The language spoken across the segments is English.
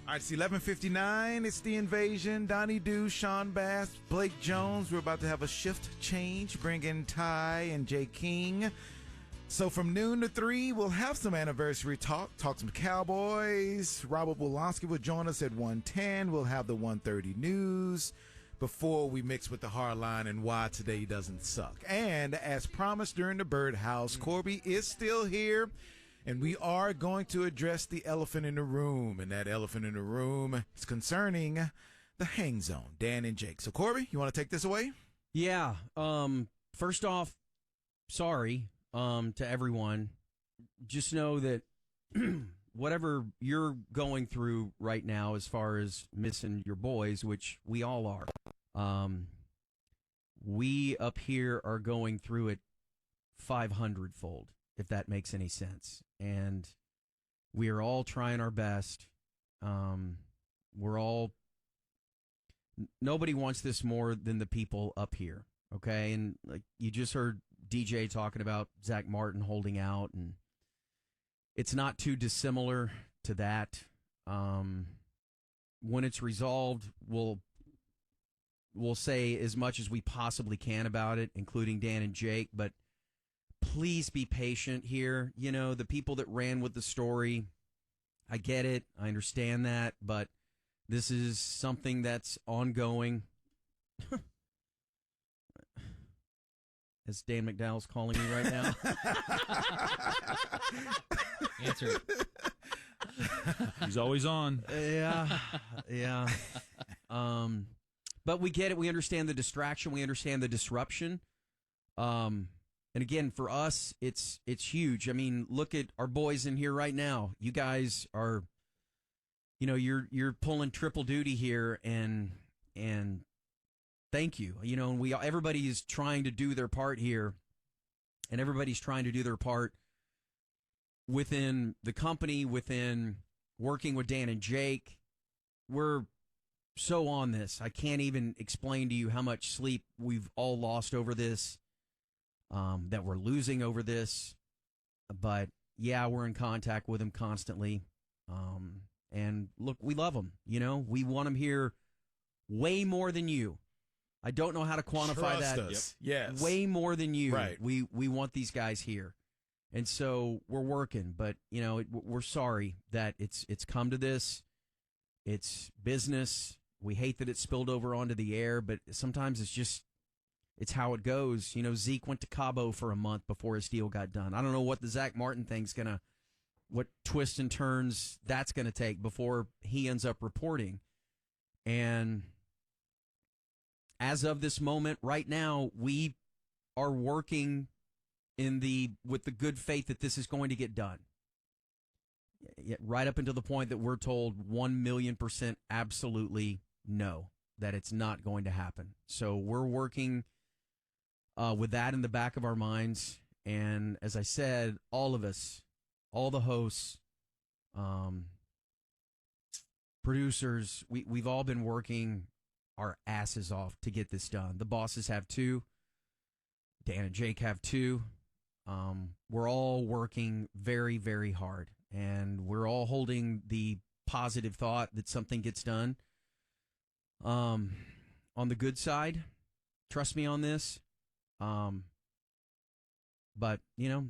All right, it's 11:59. It's the invasion. Donnie Doo, Sean Bass, Blake Jones. We're about to have a shift change, bring in Ty and Jay King. So from noon to 3, we'll have some anniversary talk some Cowboys. Robert Wolanski will join us at 1:10. We'll have the 1:30 news before we mix with the hard line and why today doesn't suck. And as promised during the Birdhouse, Corby is still here. And we are going to address the elephant in the room. And that elephant in the room is concerning the hang zone, Dan and Jake. So, Corby, you want to take this away? Yeah. First off, sorry to everyone. Just know that whatever you're going through right now as far as missing your boys, which we all are, we up here are going through it 500-fold, if that makes any sense. And we are all trying our best. Nobody wants this more than the people up here. Okay. And like you just heard DJ talking about Zach Martin holding out, and it's not too dissimilar to that. When it's resolved, we'll say as much as we possibly can about it, including Dan and Jake, but please be patient here. You know, the people that ran with the story, I get it. I understand that. But this is something that's ongoing. As Dan McDowell's calling me right now. Answer it. He's always on. Yeah. But we get it. We understand the distraction. We understand the disruption. And again, for us, it's huge. I mean, look at our boys in here right now. You guys are, you're pulling triple duty here, and thank you. And everybody is trying to do their part here, and everybody's trying to do their part within the company, within working with Dan and Jake. We're so on this. I can't even explain to you how much sleep we've all lost over this. That we're losing over this, but yeah, we're in contact with them constantly. And look, we love them. We want them here way more than you. I don't know how to quantify that. Us. Yep. Yes. Way more than you. Right. We want these guys here. And so we're working, but we're sorry that it's come to this. It's business. We hate that it spilled over onto the air, but sometimes it's how it goes. Zeke went to Cabo for a month before his deal got done. I don't know what the Zach Martin thing's what twists and turns that's gonna take before he ends up reporting. And as of this moment, right now, we are working with the good faith that this is going to get done. Right up until the point that we're told 1,000,000% absolutely no, that it's not going to happen. So we're working with that in the back of our minds. And as I said, all of us, all the hosts, producers, we've all been working our asses off to get this done. The bosses have too. Dan and Jake have too. We're all working very, very hard. And we're all holding the positive thought that something gets done. On the good side, trust me on this. But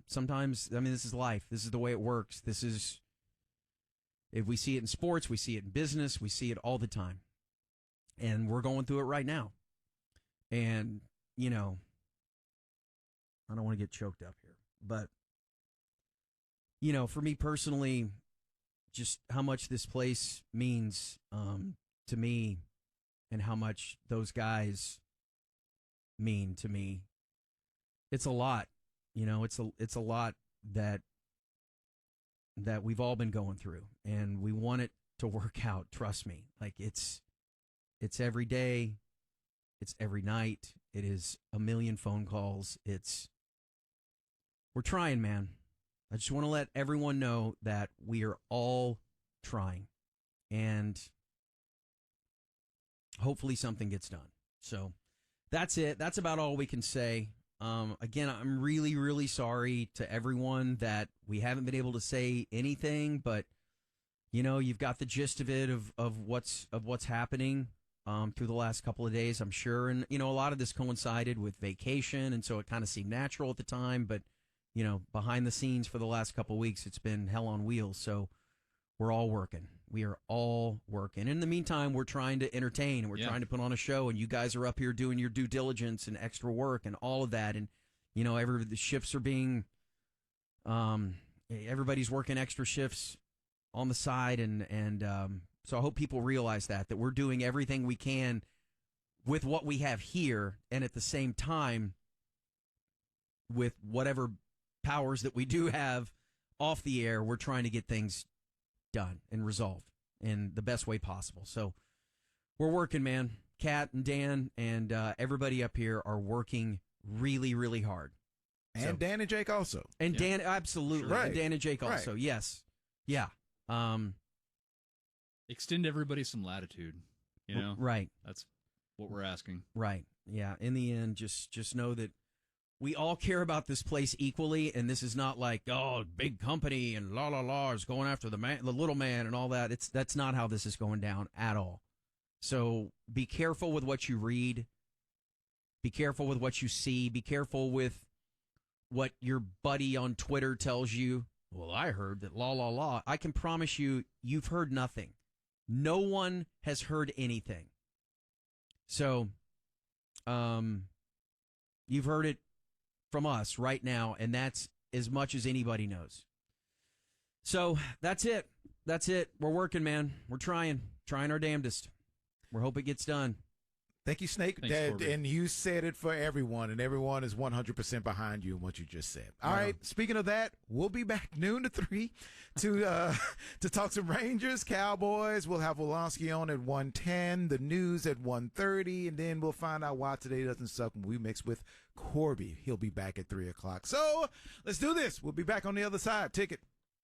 sometimes, this is life. This is the way it works. If we see it in sports, we see it in business, we see it all the time. And we're going through it right now. And, I don't want to get choked up here, but, for me personally, just how much this place means, to me, and how much those guys mean to me. It's a lot, it's a lot that we've all been going through, and we want it to work out. Trust me. Like it's every day. It's every night. It is a million phone calls. We're trying, man. I just want to let everyone know that we are all trying, and hopefully something gets done. So that's it. That's about all we can say. Again, I'm really, really sorry to everyone that we haven't been able to say anything, but you've got the gist of it of what's happening through the last couple of days, I'm sure. And, a lot of this coincided with vacation, and so it kind of seemed natural at the time. But, behind the scenes for the last couple of weeks, it's been hell on wheels. So we're all working. We are all working. In the meantime, we're trying to entertain, and we're trying to put on a show, and you guys are up here doing your due diligence and extra work and all of that. And, the shifts are being everybody's working extra shifts on the side, and so I hope people realize that we're doing everything we can with what we have here, and at the same time, with whatever powers that we do have off the air, we're trying to get things done and resolved in the best way possible. So we're working, man. Kat and Dan and everybody up here are working really, really hard. And Dan and Jake also. And Dan, absolutely. Right. And Dan and Jake also. Right. Yes. Yeah. Extend everybody some latitude. Right. That's what we're asking. Right. Yeah. In the end, just know that we all care about this place equally, and this is not like, big company and la is going after the little man and all that. That's not how this is going down at all. So be careful with what you read. Be careful with what you see. Be careful with what your buddy on Twitter tells you. Well, I heard that la. I can promise you, you've heard nothing. No one has heard anything. So, you've heard it from us right now, and that's as much as anybody knows. So that's it. We're working, man. We're trying our damnedest. We hope it gets done. Thank you, Snake. Thanks, Corby. And you said it for everyone, and everyone is 100% behind you in what you just said. All right. Speaking of that, we'll be back noon to 3 to talk some Rangers, Cowboys. We'll have Wolanski on at 1:10, the news at 1:30, and then we'll find out why today doesn't suck when we mix with Corby. He'll be back at 3 o'clock. So let's do this. We'll be back on the other side. Ticket.